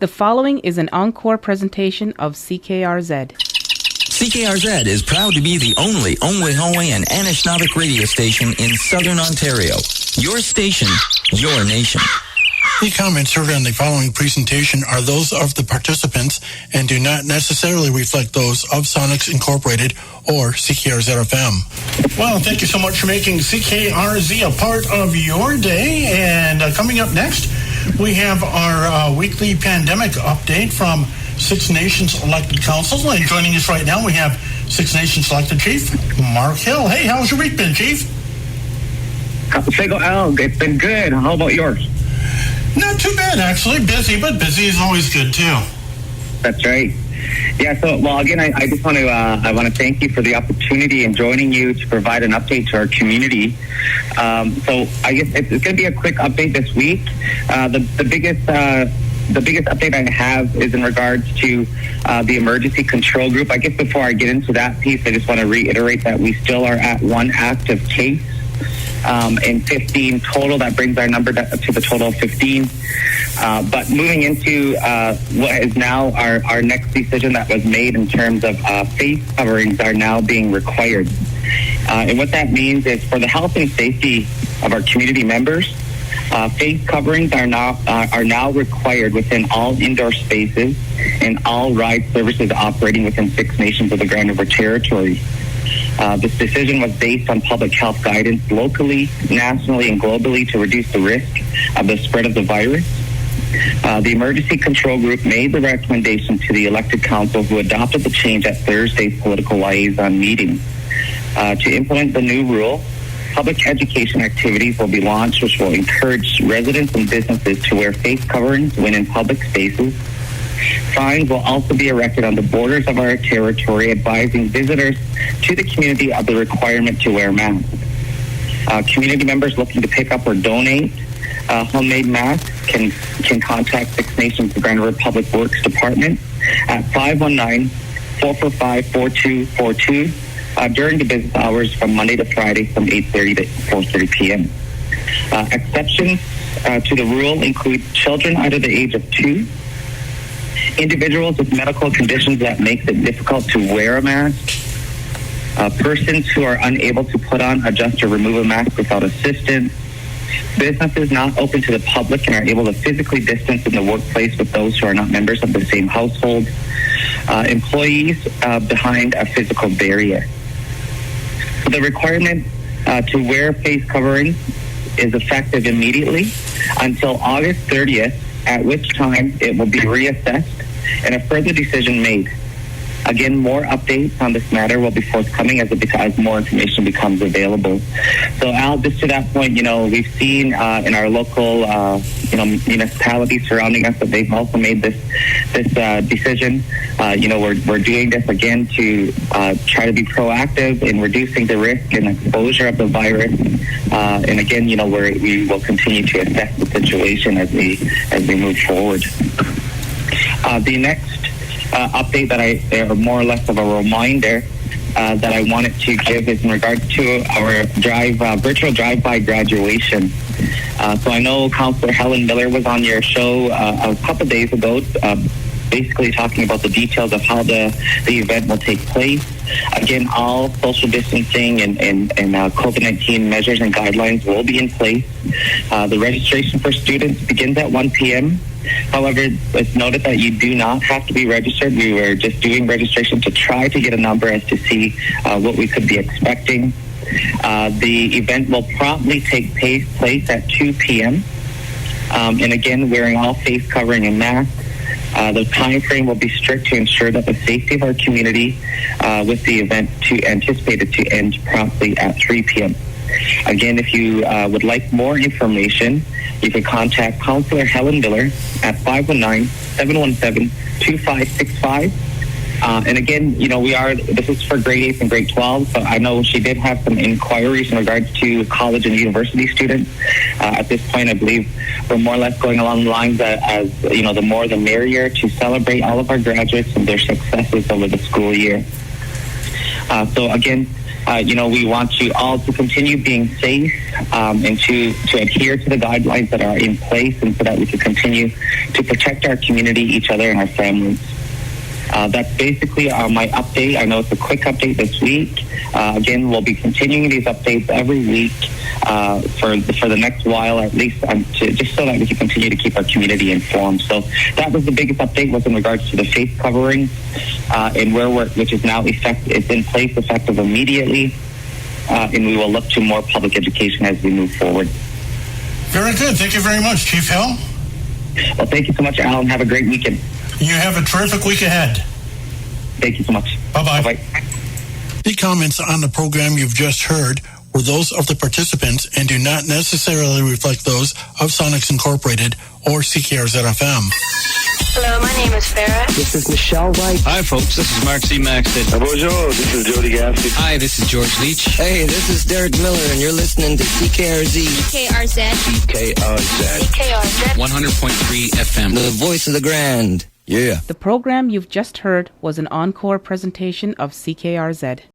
The following is an encore presentation of CKRZ. CKRZ is proud to be the only Ongwehowe and Anishinaabe radio station in Southern Ontario. Your station, your nation. The comments heard on the following presentation are those of the participants and do not necessarily reflect those of Sonics Incorporated or CKRZ-FM. Well, thank you so much for making CKRZ a part of your day. And coming up next, we have our weekly pandemic update from Six Nations elected councils. And joining us right now, we have Six Nations elected Chief Mark Hill. Hey, how's your week been, Chief? Sego Al, it's been good. How about yours? Not too bad, actually. Busy, but busy is always good, too. That's right. Yeah, so, well, again, I just want to thank you for the opportunity and joining you to provide an update to our community. So I guess it's going to be a quick update this week. The biggest update I have is in regards to the emergency control group. I guess before I get into that piece, I just want to reiterate that we still are at one active case. And 15 total. That brings our number to the total of 15. But moving into what is now our next decision that was made in terms of face coverings are now being required. And what that means is for the health and safety of our community members, face coverings are now required within all indoor spaces and all ride services operating within Six Nations of the Grand River Territory. This decision was based on public health guidance locally, nationally, and globally to reduce the risk of the spread of the virus. The Emergency Control Group made the recommendation to the elected council who adopted the change at Thursday's political liaison meeting. To implement the new rule, public education activities will be launched, which will encourage residents and businesses to wear face coverings when in public spaces. Signs will also be erected on the borders of our territory advising visitors to the community of the requirement to wear masks. Community members looking to pick up or donate homemade masks can contact Six Nations Grand River Public Works Department at 519-445-4242 during the business hours from Monday to Friday from 8:30 to 4:30 p.m. Exceptions to the rule include children under the age of 2, individuals with medical conditions that makes it difficult to wear a mask, persons who are unable to put on, adjust, or remove a mask without assistance, businesses not open to the public and are able to physically distance in the workplace with those who are not members of the same household, employees behind a physical barrier. The requirement to wear face covering is effective immediately until August 30th, at which time it will be reassessed and a further decision made. Again, more updates on this matter will be forthcoming as more information becomes available. So, Al, just to that point, we've seen in our local, municipalities surrounding us that they've also made this decision. We're doing this again to try to be proactive in reducing the risk and exposure of the virus. And again, we will continue to assess the situation as we move forward. The next update that or more or less of a reminder that I wanted to give is in regards to our virtual drive-by graduation. So I know Councillor Helen Miller was on your show a couple of days ago, basically talking about the details of how the event will take place. Again, all social distancing and COVID-19 measures and guidelines will be in place. The registration for students begins at 1 p.m. However, it's noted that you do not have to be registered. We were just doing registration to try to get a number as to see what we could be expecting. The event will promptly take place at 2 p.m. And again, wearing all face covering and masks. The time frame will be strict to ensure that the safety of our community with the event anticipated to end promptly at 3 p.m. Again, if you would like more information, you can contact Councillor Helen Miller at 519-717-2565. And again, this is for grade 8 and grade 12, so I know she did have some inquiries in regards to college and university students. At this point, I believe we're more or less going along the lines as the more the merrier to celebrate all of our graduates and their successes over the school year. So again, We want you all to continue being safe and to adhere to the guidelines that are in place, and so that we can continue to protect our community, each other, and our families. That's basically my update. I know it's a quick update this week. Again, we'll be continuing these updates every week for the next while, at least, just so that we can continue to keep our community informed. So that was the biggest update, was in regards to the face covering and which is now it's in place, effective immediately, and we will look to more public education as we move forward. Very good. Thank you very much, Chief Hill. Well, thank you so much, Alan. Have a great weekend. You have a terrific week ahead. Thank you so much. Bye-bye. Bye-bye. The comments on the program you've just heard were those of the participants and do not necessarily reflect those of Sonics Incorporated or CKRZ-FM. Hello, my name is Farah. This is Michelle White. Hi, folks. This is Mark C. Maxton. Bonjour, this is Jody Gaffney. Hi, this is George Leach. Hey, this is Derek Miller, and you're listening to CKRZ. CKRZ. CKRZ. CKRZ. 100.3 FM. The voice of the grand. Yeah. The program you've just heard was an encore presentation of CKRZ.